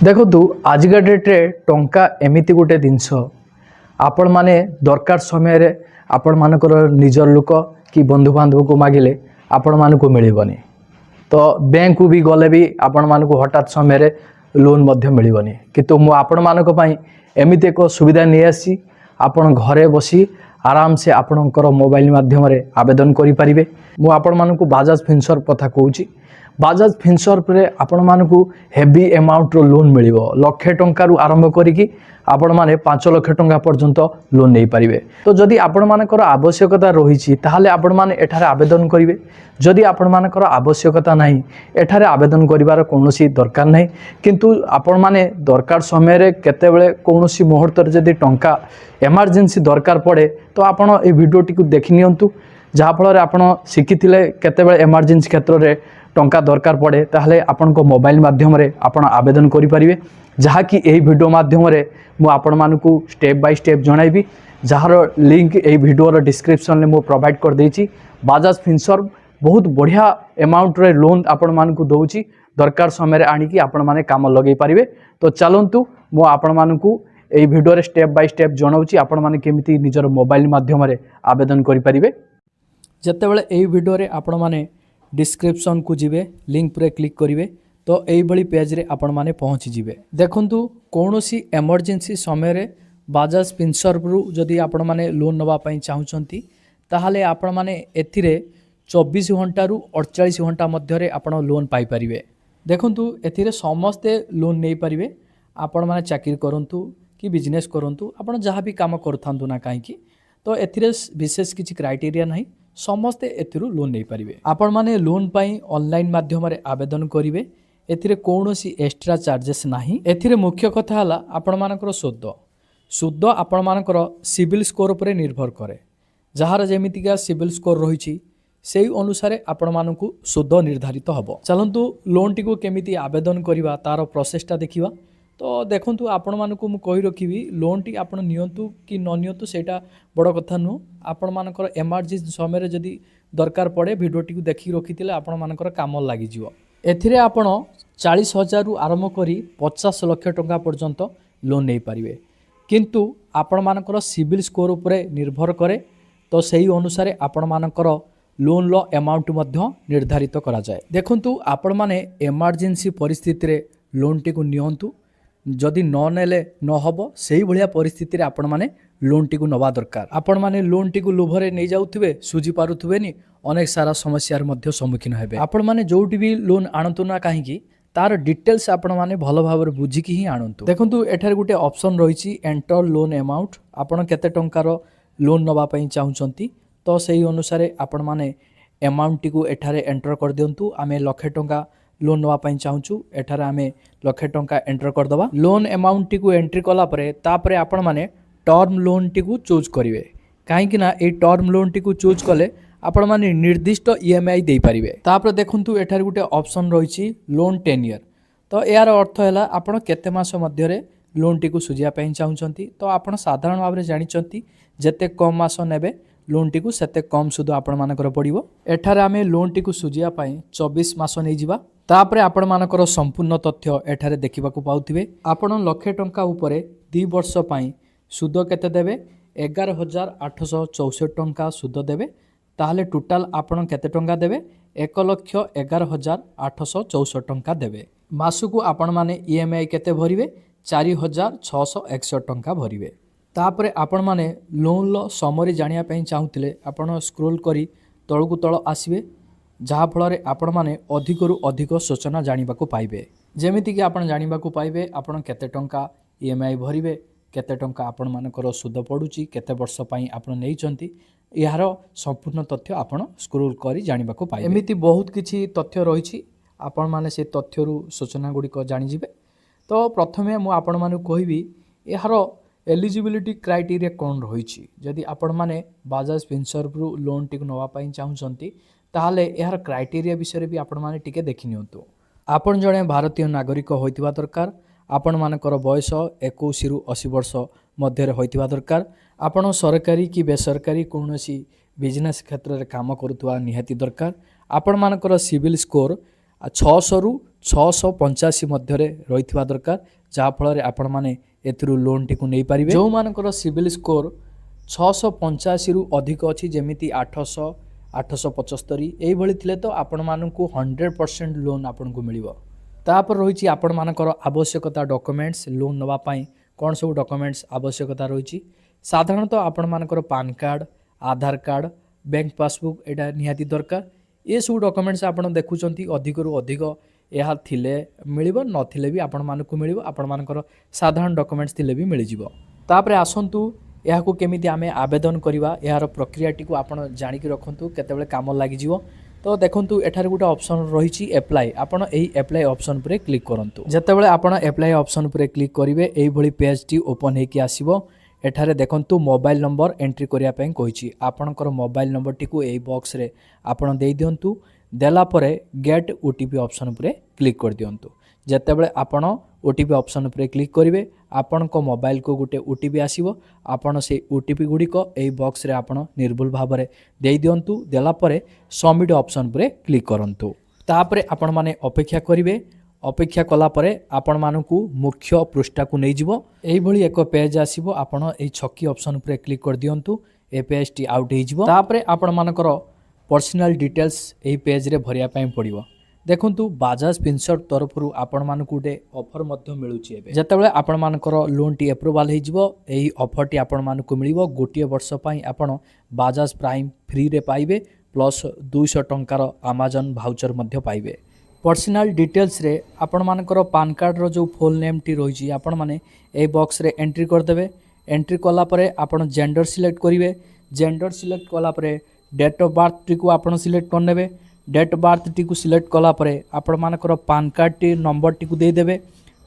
देखु आजिका डेट्रे टंका एमती गोटे जिनस आपण मैंने दरकार समय आपण मानकर निजर लोक कि बंधु बांधव को मागिले आपण मानक मिलबनी। तो बैंक को भी गले भी आपण मानक हठात समय लोन मिलबनी किंतु मु आपण मानक पई एमिति एक सुविधा नहीं आसी आपण घरे बसी आराम से आपणकर मोबाइल माध्यम आवेदन करि परिबे। मु आपण मानक बाजाज फिनसर्व कथा कहूची। बाजाज फिनसर्व रे आपण मानक हेवी अमाउंट रो लोन मिलिबो। लक्षे टंका रु आरंभ करिकी आपण माने 5 लाख टंका पर्यंत लोन नहीं पारिबे। तो जदि आपण मानकर आवश्यकता रही ताहले आपण माने एठारे आवेदन करिवे। जदि आपण मानकर आवश्यकता नहीं एठारे आवेदन करिवार कोनोसी दरकार नहीं किंतु आपण माने दरकार समय रे केतेबेले कोनोसी मुहूर्त रे जदि टंका इमरजेंसी दरकार पड़े तो आपण ए वीडियो टिकु देखि नियंतु जहा फल आपण शिखिथिले केतेबेले इमरजेंसी क्षेत्र रे टंका दरकार पड़े ताहले आपण को मोबाइल माध्यम रे आपण आवेदन करि परिवे। जहा कि एही वीडियो माध्यम रे मु आपण मानकु स्टेप बाय स्टेप जणाइबी जहार लिंक एही वीडियो रो डिस्क्रिप्शन में मु प्रोवाइड कर देछि। बाजाज फिनसर्व बहुत बढ़िया अमाउंट रे लोन आपण मानकु दउछि दरकार समय रे आनी कि आपण माने काम लगेई परिवे। तो चलंतु मु आपण मानकु एही वीडियो रे स्टेप बाय स्टेप जणाउछि आपण माने केमिति निजर मोबाइल माध्यम रे आवेदन करि परिवे। जतेबेले एही वीडियो रे आपण माने डिस्क्रिप्शन को जिवे लिंक पर क्लिक करेंगे तो यही पेज रे आपण माने पहुँची जिवे। देखंतु कौनसी इमरजेंसी समय रे बाजाज फिनसर्व रु जदि आपण माने लोन नवा पई चाहुचंती ताहाले आपण माने एथिरे 24 घंटा रु 48 घंटा मध्य रे आपण लोन पाई परिवे। देखंतु एथिरे समस्ते लोन नहीं पारिबे। आपण माने चाकरी करंतु कि बिजनेस करंतु आपण जहाँ भी काम करथांतु ना काहेकि तो एथिरे विशेष किछि क्राइटेरिया नहीं समस्ते एथिरु लोन नहीं पारिबे। आपण माने लोन पाई ऑनलाइन माध्यम रे आवेदन करिवे। एथिरे कोनोसी एक्स्ट्रा चार्जेस नाही। एथिरे मुख्य कथा हला आपण मानकर सुद्ध आपण मानकर सिविल स्कोर पर निर्भर करे। जहार जेमितिका सिविल स्कोर रहिछि सेही अनुसार आपण मानकु सुद्ध निर्धारित हबो। चलंतु लोन टिको केमिति आवेदन करिवा तार प्रोसेसटा देखिवा। तो देखंतु आपण मानकु मु कहि रखिबी लोन टी आपण नियंतु कि न नियंतु सेटा बड़ कथा नु। आपण मानकर इमरजेंसी समय जदि दरकार पड़े वीडियो टी देखि रखिथिले आपण मानकर काम लागि जिवो। एथिरे आपण 40,000 रु आरंभ करी 50 लाख टंका पर्यंत लोन नहीं पारिबे किंतु आपण मानकर सिविल स्कोर उपरे निर्भर करे। तो सही अनुसार आपण मानकर लोन लो अमाउंट मध्य निर्धारित करा जाए। देखंतु आपण माने इमरजेंसी परिस्थिति रे लोन टी को नियंतु जदि न नेले न हबो सेही भलिया परिस्थिति रे आपण माने लोन टी को नवा दरकार। आपण माने लोन टी को लोभरे नहीं जाउथिबे सुझी पारुथिबेनी अनेक सारा समस्यार मध्य सम्मुखीन हेबे। आपण माने जोटी भी लोन आणंतु ना काहेकि तार डिटेल्स आपण माने भलो भाबरे बुझिकी ही आणंतु। देखंतु एठार गुटे ऑप्शन रहिछि एंटर लोन अमाउंट। आपण केते टंकार लोन नवा पई चाहुचंती तो सेही अनुसार आपण माने अमाउंट टी को एठारे एंटर कर दियंतु। आमे लाख टंका लोन नवा पई चाहुचु एठारे आमे लाख टंका एंटर कर दबा। लोन अमाउंट टी को एंट्री कला परे तापरे आपण माने टर्म लोन टी को चूज करिवे काहेकि ना ए टर्म लोन टी को चूज कले आपण माने निर्दिष्ट ईएमआई दे पारिवे। तापरे देखंतु एठारे गुटे ऑप्शन रहिछि लोन 10 ईयर। तो यार अर्थ हैला आपण केते मास मध्य रे लोन टी को सुजिया पई चाहुचंती। तो आपण साधारण भाबरे जानिचंती जेते कम मास नेबे लोन टी को सेते कम सुद आपण मानकर पड़िबो। एठारे आमे लोन टी को सुजिया पई 24 मास नै जिबा। तापरे आपण मानकर संपूर्ण तथ्य एठारे देखिबाकू पाउथिबे। आपण लाख टंका उपरे 2 वर्ष पई सुद केते देबे 11,864 टंका सुद देबे। ताहले टोटाल आपण केते टंका देबे 1,11,864 टंका देबे। मासुकू आपण माने ईएमआई केते भरिवे 4,661 टंका भरिवे। तापरे आपण माने लोन लो समरी जानिया पई चाहुतिले आपण स्क्रोल करी तळकू तळ आसीबे जहा फल रे आपण माने अधिकरु अधिक सूचना जानिबाकू पाइबे। जेमिति कि आपण जानिबाकू पाइबे आपण केते टंका ईएमआई भरिवे केते टंका आपण मानकर सुद पडुची केते वर्ष पई आपण नेइचंती यार संपूर्ण तथ्य आपण स्क्रोल करी जानिबाकू पाइबे। एमिति बहुत किछि तथ्य रहिछि आपण माने से तथ्यरु सूचना गुडी को जानि जिवे। तो प्रथमे मु आपण माने कहबी यार एलिजिबिलिटी क्राइटेरिया कोन रहिछि। जदि आपण माने बाजाज फिनसर्व रु लोन टिक नवा पई चाहुचंती ताहले यार क्राइटेरिया विषय भी आपण माने टिके देखि नियंतु। आपण जणे भारतीय नागरिक होइतिबा दरकार। आपण मानकर बयस 21 रु 80 वर्ष मध्य रे होइतिबा दरकार। आपण सरकारी कि बेसरकारी कोनोसी बिजनेस क्षेत्र रे काम करुतवा निहाती दरकार। आपण मानकर सिविल स्कोर 600 ରୁ 685 ମଧ୍ୟରେ ରହିଥିବା ଦରକାର, ଯାହାଫଳରେ ଆପଣମାନେ ଏଥିରୁ ଲୋନ୍ଟିକୁ ନେଇପାରିବେ। ଯେଉଁମାନଙ୍କର ସିବିଲ୍ ସ୍କୋର 685 ରୁ ଅଧିକ ଅଛି, ଯେମିତି 800 875 ଏଇଭଳି ଥିଲେ ତ ଆପଣମାନଙ୍କୁ 100% ଲୋନ୍ ଆପଣଙ୍କୁ ମିଳିବ। ତାପରେ ରହିଛି ଆପଣମାନଙ୍କର ଆବଶ୍ୟକତା ଡକୁମେଣ୍ଟସ୍। ଲୋନ୍ ନେବା ପାଇଁ କ'ଣ ସବୁ ଡକୁମେଣ୍ଟସ୍ ଆବଶ୍ୟକତା ରହିଛି? ସାଧାରଣତଃ ଆପଣମାନଙ୍କର ପାନ୍ କାର୍ଡ଼, ଆଧାର କାର୍ଡ଼, ବ୍ୟାଙ୍କ ପାସବୁକ୍ ଏଇଟା ନିହାତି ଦରକାର। ଏସବୁ ଡକୁମେଣ୍ଟସ୍ ଆପଣ ଦେଖୁଛନ୍ତି ଅଧିକରୁ ଅଧିକ ଏହା ଥିଲେ ମିଳିବ, ନଥିଲେ ବି ଆପଣମାନଙ୍କୁ ମିଳିବ। ଆପଣମାନଙ୍କର ସାଧାରଣ ଡକୁମେଣ୍ଟସ୍ ଥିଲେ ବି ମିଳିଯିବ। ତାପରେ ଆସନ୍ତୁ ଏହାକୁ କେମିତି ଆମେ ଆବେଦନ କରିବା, ଏହାର ପ୍ରକ୍ରିୟାଟିକୁ ଆପଣ ଜାଣିକି ରଖନ୍ତୁ, କେତେବେଳେ କାମ ଲାଗିଯିବ। ତ ଦେଖନ୍ତୁ ଏଠାରେ ଗୋଟେ ଅପସନ୍ ରହିଛି ଆପ୍ଲାଏ। ଆପଣ ଏହି ଆପ୍ଲାଏ ଅପସନ୍ ଉପରେ କ୍ଲିକ୍ କରନ୍ତୁ। ଯେତେବେଳେ ଆପଣ ଆପ୍ଲାଏ ଅପସନ୍ ଉପରେ କ୍ଲିକ୍ କରିବେ ଏଇଭଳି ପେଜ୍ଟି ଓପନ୍ ହେଇକି ଆସିବ। ଏଠାରେ ଦେଖନ୍ତୁ ମୋବାଇଲ ନମ୍ବର ଏଣ୍ଟ୍ରି କରିବା ପାଇଁ କହିଛି। ଆପଣଙ୍କର ମୋବାଇଲ ନମ୍ବରଟିକୁ ଏହି ବକ୍ସରେ ଆପଣ ଦେଇଦିଅନ୍ତୁ। ଦେଲା ପରେ ଗେଟ୍ OTP ଅପସନ୍ ଉପରେ କ୍ଲିକ୍ କରିଦିଅନ୍ତୁ। ଯେତେବେଳେ ଆପଣ OTP ଅପସନ୍ ଉପରେ କ୍ଲିକ୍ କରିବେ ଆପଣଙ୍କ ମୋବାଇଲକୁ ଗୋଟେ OTP ଆସିବ। ଆପଣ ସେଇ OTP ଗୁଡ଼ିକ ଏହି ବକ୍ସରେ ଆପଣ ନିର୍ଭୁଲ ଭାବରେ ଦେଇଦିଅନ୍ତୁ। ଦେଲା ପରେ ସବମିଟ୍ ଅପସନ୍ ଉପରେ କ୍ଲିକ୍ କରନ୍ତୁ। ତାପରେ ଆପଣମାନେ ଅପେକ୍ଷା କରିବେ। ଅପେକ୍ଷା କଲା ପରେ ଆପଣମାନଙ୍କୁ ମୁଖ୍ୟ ପୃଷ୍ଠାକୁ ନେଇଯିବ। ଏଇଭଳି ଏକ ପେଜ୍ ଆସିବ। ଆପଣ ଏହି ଛକି ଅପସନ୍ ଉପରେ କ୍ଲିକ୍ କରିଦିଅନ୍ତୁ। ଏ ପେଜ୍ଟି ଆଉଟ୍ ହେଇଯିବ। ତାପରେ ଆପଣମାନଙ୍କର ପର୍ସନାଲ ଡିଟେଲ୍ସ ଏହି ପେଜ୍ରେ ଭରିବା ପାଇଁ ପଡ଼ିବ। ଦେଖନ୍ତୁ ବାଜାଜ ଫିନସର୍ଭ ତରଫରୁ ଆପଣମାନଙ୍କୁ ଗୋଟେ ଅଫର୍ ମଧ୍ୟ ମିଳୁଛି। ଏବେ ଯେତେବେଳେ ଆପଣମାନଙ୍କର ଲୋନ୍ଟି ଆପ୍ରୁଭାଲ୍ ହେଇଯିବ ଏହି ଅଫର୍ଟି ଆପଣମାନଙ୍କୁ ମିଳିବ। ଗୋଟିଏ ବର୍ଷ ପାଇଁ ଆପଣ ବାଜାଜ ପ୍ରାଇମ୍ ଫ୍ରିରେ ପାଇବେ, ପ୍ଲସ୍ 200 ଟଙ୍କାର ଆମାଜନ୍ ଭାଉଚର ମଧ୍ୟ ପାଇବେ। ପର୍ସନାଲ ଡିଟେଲ୍ସରେ ଆପଣମାନଙ୍କର ପାନ୍ କାର୍ଡ଼ର ଯେଉଁ ଫୁଲ୍ ନେମ୍ଟି ରହିଛି ଆପଣମାନେ ଏହି ବକ୍ସରେ ଏଣ୍ଟ୍ରି କରିଦେବେ। ଏଣ୍ଟ୍ରି କଲା ପରେ ଆପଣ ଜେଣ୍ଡର ସିଲେକ୍ଟ କରିବେ। ଜେଣ୍ଡର ସିଲେକ୍ଟ କଲା ପରେ ଡେଟ୍ ଅଫ୍ ବାର୍ଥଟିକୁ ଆପଣ ସିଲେକ୍ଟ କରିନେବେ। ଡେଟ୍ ଅଫ୍ ବାର୍ଥଟିକୁ ସିଲେକ୍ଟ କଲା ପରେ ଆପଣମାନଙ୍କର ପାନ୍ କାର୍ଡ଼ଟି ନମ୍ବରଟିକୁ ଦେଇଦେବେ।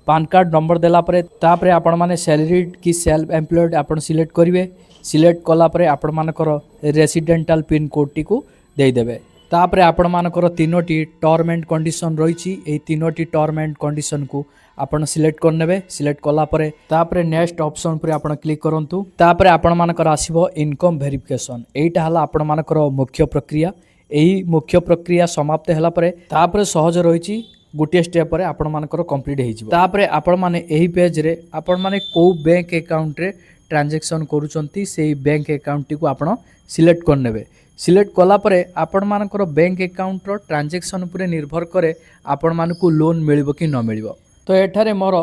ପାନ୍ କାର୍ଡ଼ ନମ୍ବର ଦେଲା ପରେ ତାପରେ ଆପଣମାନେ ସ୍ୟାଲେରିଡ୍ କି ସେଲ୍ଫ ଏମ୍ପ୍ଲଏଡ଼୍ ଆପଣ ସିଲେକ୍ଟ କରିବେ। ସିଲେକ୍ଟ କଲା ପରେ ଆପଣମାନଙ୍କର ରେସିଡେଣ୍ଟାଲ ପିନ୍ କୋଡ଼ଟିକୁ ଦେଇଦେବେ। ତାପରେ ଆପଣମାନଙ୍କର 3ଟି ଟର୍ମ ଆଣ୍ଡ କଣ୍ଡିସନ୍ ରହିଛି। ଏହି 3ଟି ଟର୍ମ ଆଣ୍ଡ କଣ୍ଡିସନ୍କୁ ଆପଣ ସିଲେକ୍ଟ କରିନେବେ। ସିଲେକ୍ଟ କଲା ପରେ ତାପରେ ନେକ୍ସଟ ଅପସନ୍ ଉପରେ ଆପଣ କ୍ଲିକ୍ କରନ୍ତୁ। ତାପରେ ଆପଣମାନଙ୍କର ଆସିବ ଇନକମ୍ ଭେରିଫିକେସନ୍। ଏଇଟା ହେଲା ଆପଣମାନଙ୍କର ମୁଖ୍ୟ ପ୍ରକ୍ରିୟା। ଏହି ମୁଖ୍ୟ ପ୍ରକ୍ରିୟା ସମାପ୍ତ ହେଲା ପରେ ତାପରେ ସହଜ ରହିଛି ଗୋଟିଏ ଷ୍ଟେପ୍ ପରେ ଆପଣମାନଙ୍କର କମ୍ପ୍ଲିଟ୍ ହେଇଯିବ। ତାପରେ ଆପଣମାନେ ଏହି ପେଜ୍ରେ ଆପଣମାନେ କେଉଁ ବ୍ୟାଙ୍କ ଆକାଉଣ୍ଟରେ ଟ୍ରାଞ୍ଜାକ୍ସନ୍ କରୁଛନ୍ତି ସେଇ ବ୍ୟାଙ୍କ ଆକାଉଣ୍ଟଟିକୁ ଆପଣ ସିଲେକ୍ଟ କରିନେବେ। ସିଲେକ୍ଟ କଲା ପରେ ଆପଣମାନଙ୍କର ବ୍ୟାଙ୍କ ଆକାଉଣ୍ଟର ଟ୍ରାଞ୍ଜାକ୍ସନ୍ ଉପରେ ନିର୍ଭର କରେ ଆପଣମାନଙ୍କୁ ଲୋନ୍ ମିଳିବ କି ନ ମିଳିବ। ତ ଏଠାରେ ମୋର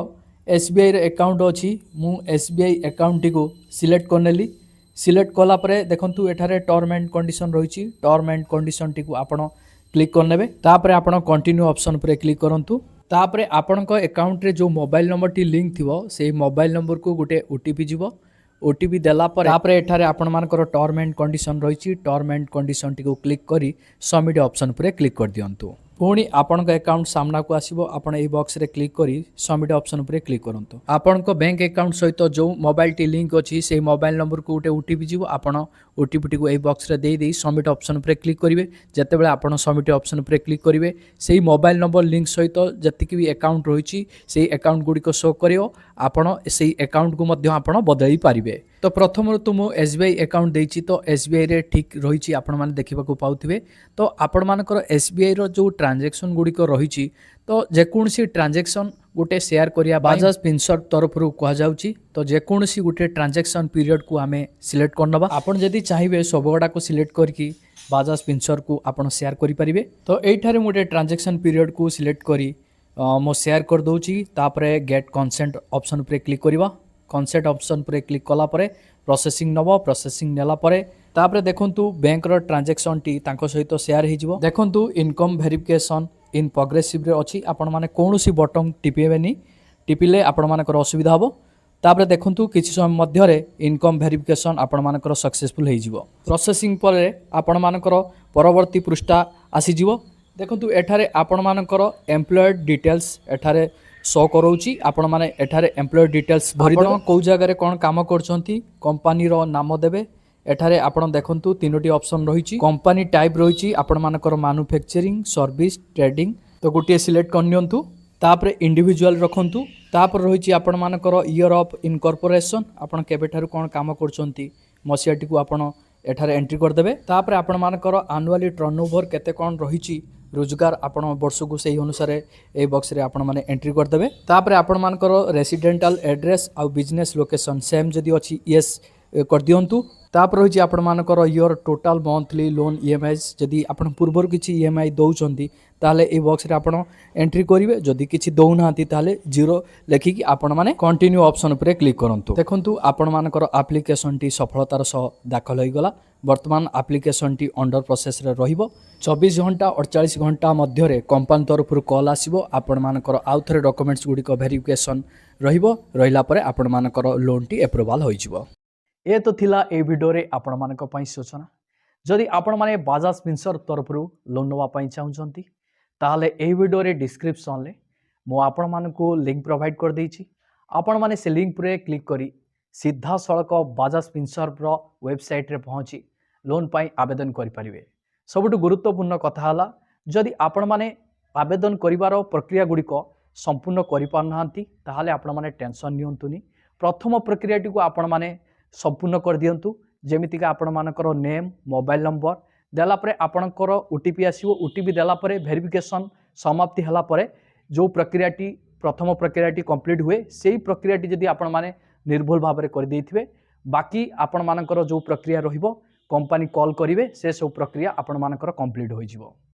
SBIର ଆକାଉଣ୍ଟ ଅଛି। ମୁଁ SBI ଆକାଉଣ୍ଟଟିକୁ ସିଲେକ୍ଟ କରିନେଲି। ସିଲେକ୍ଟ କଲା ପରେ ଦେଖନ୍ତୁ ଏଠାରେ ଟର୍ମ ଆଣ୍ଡ କଣ୍ଡିସନ୍ ରହିଛି। ଟର୍ମ ଆଣ୍ଡ କଣ୍ଡିସନ୍ଟିକୁ ଆପଣ କ୍ଲିକ୍ କରିନେବେ। ତାପରେ ଆପଣ କଣ୍ଟିନ୍ୟୁ ଅପସନ୍ ଉପରେ କ୍ଲିକ୍ କରନ୍ତୁ। ତାପରେ ଆପଣଙ୍କ ଆକାଉଣ୍ଟରେ ଯେଉଁ ମୋବାଇଲ ନମ୍ବରଟି ଲିଙ୍କ୍ ଥିବ ସେଇ ମୋବାଇଲ ନମ୍ବରକୁ ଗୋଟେ OTP ଯିବ। OTP ଦେଲା ପରେ ତାପରେ ଏଠାରେ ଆପଣମାନଙ୍କର ଟର୍ମ ଆଣ୍ଡ କଣ୍ଡିସନ୍ ରହିଛି। ଟର୍ମ ଆଣ୍ଡ କଣ୍ଡିସନ୍ଟିକୁ କ୍ଲିକ୍ କରି ସବମିଟ୍ ଅପସନ୍ ଉପରେ କ୍ଲିକ୍ କରିଦିଅନ୍ତୁ। ପୁଣି ଆପଣଙ୍କ ଆକାଉଣ୍ଟ ସାମ୍ନାକୁ ଆସିବ। ଆପଣ ଏହି ବକ୍ସରେ କ୍ଲିକ୍ କରି ସବମିଟ୍ ଅପସନ୍ ଉପରେ କ୍ଲିକ୍ କରନ୍ତୁ। ଆପଣଙ୍କ ବ୍ୟାଙ୍କ ଆକାଉଣ୍ଟ ସହିତ ଯେଉଁ ମୋବାଇଲଟି ଲିଙ୍କ୍ ଅଛି ସେହି ମୋବାଇଲ ନମ୍ବରକୁ ଗୋଟେ OTP ଯିବ। ଆପଣ OTPଟିକୁ ଏହି ବକ୍ସରେ ଦେଇ ସବମିଟ୍ ଅପସନ୍ ଉପରେ କ୍ଲିକ୍ କରିବେ। ଯେତେବେଳେ ଆପଣ ସବମିଟ୍ ଅପସନ୍ ଉପରେ କ୍ଲିକ୍ କରିବେ ସେହି ମୋବାଇଲ ନମ୍ବର ଲିଙ୍କ୍ ସହିତ ଯେତିକି ବି ଆକାଉଣ୍ଟ ରହିଛି ସେହି ଆକାଉଣ୍ଟ ଗୁଡ଼ିକ ଶୋ କରିବ। ଆପଣ ସେହି ଆକାଉଣ୍ଟକୁ ମଧ୍ୟ ଆପଣ ବଦଳାଇ ପାରିବେ। ତ ପ୍ରଥମରୁ ତ ମୁଁ SBI ଆକାଉଣ୍ଟ ଦେଇଛି, ତ SBIରେ ଠିକ୍ ରହିଛି ଆପଣମାନେ ଦେଖିବାକୁ ପାଉଥିବେ। ତ ଆପଣମାନଙ୍କର SBIର ଯେଉଁ ଟ୍ରାଞ୍ଜାକ୍ସନ୍ ଗୁଡ଼ିକ ରହିଛି ତ ଯେକୌଣସି ଟ୍ରାଞ୍ଜାକ୍ସନ୍ ଗୋଟେ ସେୟାର କରିବା ବାଜାଜ ଫିନସର୍ଭ ତରଫରୁ କୁହାଯାଉଛି। ତ ଯେକୌଣସି ଗୋଟେ ଟ୍ରାଞ୍ଜାକ୍ସନ୍ ପିରିୟଡ଼କୁ ଆମେ ସିଲେକ୍ଟ କରିନେବା। ଆପଣ ଯଦି ଚାହିଁବେ ସବୁଗୁଡ଼ାକୁ ସିଲେକ୍ଟ କରିକି ବାଜାଜ ଫିନସର୍ଭକୁ ଆପଣ ସେୟାର କରିପାରିବେ। ତ ଏଇଠାରେ ମୁଁ ଗୋଟେ ଟ୍ରାଞ୍ଜାକ୍ସନ୍ ପିରିୟଡ଼କୁ ସିଲେକ୍ଟ କରି ମୁଁ ସେୟାର କରିଦେଉଛି। ତାପରେ ଗେଟ୍ କନସେଣ୍ଟ ଅପସନ୍ ଉପରେ କ୍ଲିକ୍ କରିବା। କନସେଣ୍ଟ ଅପସନ୍ ଉପରେ କ୍ଲିକ୍ କଲା ପରେ ପ୍ରୋସେସିଂ ନେବ। ପ୍ରୋସେସିଂ ନେଲା ପରେ ତାପରେ ଦେଖନ୍ତୁ ବ୍ୟାଙ୍କର ଟ୍ରାଞ୍ଜାକ୍ସନ୍ଟି ତାଙ୍କ ସହିତ ସେୟାର ହେଇଯିବ। ଦେଖନ୍ତୁ ଇନକମ୍ ଭେରିଫିକେସନ୍ ଇନ୍ ପ୍ରୋଗ୍ରେସିଭରେ ଅଛି। ଆପଣମାନେ କୌଣସି ବଟନ୍ ଟିପିବେନି, ଟିପିଲେ ଆପଣମାନଙ୍କର ଅସୁବିଧା ହେବ। ତାପରେ ଦେଖନ୍ତୁ କିଛି ସମୟ ମଧ୍ୟରେ ଇନକମ୍ ଭେରିଫିକେସନ୍ ଆପଣମାନଙ୍କର ସକ୍ସେସଫୁଲ୍ ହେଇଯିବ। ପ୍ରୋସେସିଂ ପରେ ଆପଣମାନଙ୍କର ପରବର୍ତ୍ତୀ ପୃଷ୍ଠା ଆସିଯିବ। ଦେଖନ୍ତୁ ଏଠାରେ ଆପଣମାନଙ୍କର ଏମ୍ପ୍ଲଏଡ୍ ଡିଟେଲ୍ସ ଏଠାରେ ଶୋ କରାଉଛି। ଆପଣମାନେ ଏଠାରେ ଏମ୍ପ୍ଲଏଡ୍ ଡିଟେଲ୍ସ ଭରିଦେବେ। କେଉଁ ଜାଗାରେ କ'ଣ କାମ କରୁଛନ୍ତି କମ୍ପାନୀର ନାମ ଦେବେ। ଏଠାରେ ଆପଣ ଦେଖନ୍ତୁ 3ଟି ଅପସନ୍ ରହିଛି। କମ୍ପାନୀ ଟାଇପ୍ ରହିଛି ଆପଣମାନଙ୍କର ମାନୁଫ୍ୟାକ୍ଚରିଂ, ସର୍ଭିସ୍, ଟ୍ରେଡିଂ। ତ ଗୋଟିଏ ସିଲେକ୍ଟ କରିନିଅନ୍ତୁ। ତାପରେ ଇଣ୍ଡିଭିଜୁଆଲ ରଖନ୍ତୁ। ତାପରେ ରହିଛି ଆପଣମାନଙ୍କର ଇୟର୍ ଅଫ୍ ଇନକର୍ପୋରେସନ୍। ଆପଣ କେବେଠାରୁ କ'ଣ କାମ କରୁଛନ୍ତି ମସିହାଟିକୁ ଆପଣ ଏଠାରେ ଏଣ୍ଟ୍ରି କରିଦେବେ। ତାପରେ ଆପଣମାନଙ୍କର ଆନୁଆଲି ଟର୍ଣ୍ଣଓଭର କେତେ କ'ଣ ରହିଛି रोजगार आपण वर्ष को से अनुसार ए बॉक्स रे आपण माने एंट्री कर देबे तापर आपण मानकर रेसिडेंटल एड्रेस आ बिजनेस लोकेशन सेम जदी अछि यस कर दियंतु तापर होछि आपण मानकर your total monthly loan EMIs जदी आपण पूर्वर किछि ईएमआई दउचंती ताले ए बॉक्स रे आपण एंट्री करिवे जदी किछि दउ नांती ताले जीरो लेखि कि आपण माने कंटिन्यू ऑप्शन पर क्लिक करंतु देखंतु आपण मानकर एप्लिकेशन टी सफलतार सह दाखल होई गला वर्तमान एप्लिकेशन टी अंडर प्रोसेस रे रहिबो 24 घंटा 48 घंटा मध्य रे कंपनी तरफ कॉल आसीबो आपण मानकर आउ थरे डॉक्यूमेंट्स गुडी को वेरिफिकेशन रहिबो रहिला परे आपण मानकर लोन टी अप्रूवल होई जिवो ए तो थिला ए वीडियो रे आपण मानक पई सूचना जदि आपण माने बजाज फिनसर्व तरफ लोन नवा पई चाहुचंती ताहले ए वीडियो रे डिस्क्रिप्शन ले मो आपण मानको लिंक प्रोवाइड कर देछि आपण माने से लिंक पर क्लिक करी सीधा सड़क बजाज फिनसर्व रो वेबसाइट रे पहुंची लोन पई आवेदन करि परिबे सबुठ गुरुत्वपूर्ण कथा हला जदि आपण माने आवेदन करिवार प्रक्रिया गुडी को संपूर्ण करि पारनांती ताहले आपण माने टेंशन नियंतुनी प्रथम प्रक्रियाटी को आपण माने संपूर्ण कर दियंतु जेमितिका आपण मानकर नेम मोबाइल नंबर देला परे आपणकर ओटीपी आसीबो ओटीपी देला परे वेरिफिकेशन समाप्ति हला परे जो प्रक्रियाटी प्रथम प्रक्रियाटी कंप्लीट हुए सेही प्रक्रियाटी जदि आपण माने निर्भुल भाव कर देथिबे बाकी आपण मानकर जो प्रक्रिया रहिबो कंपनी कॉल करिवे से सब प्रक्रिया आपण मानकर कंप्लीट होई जिवो।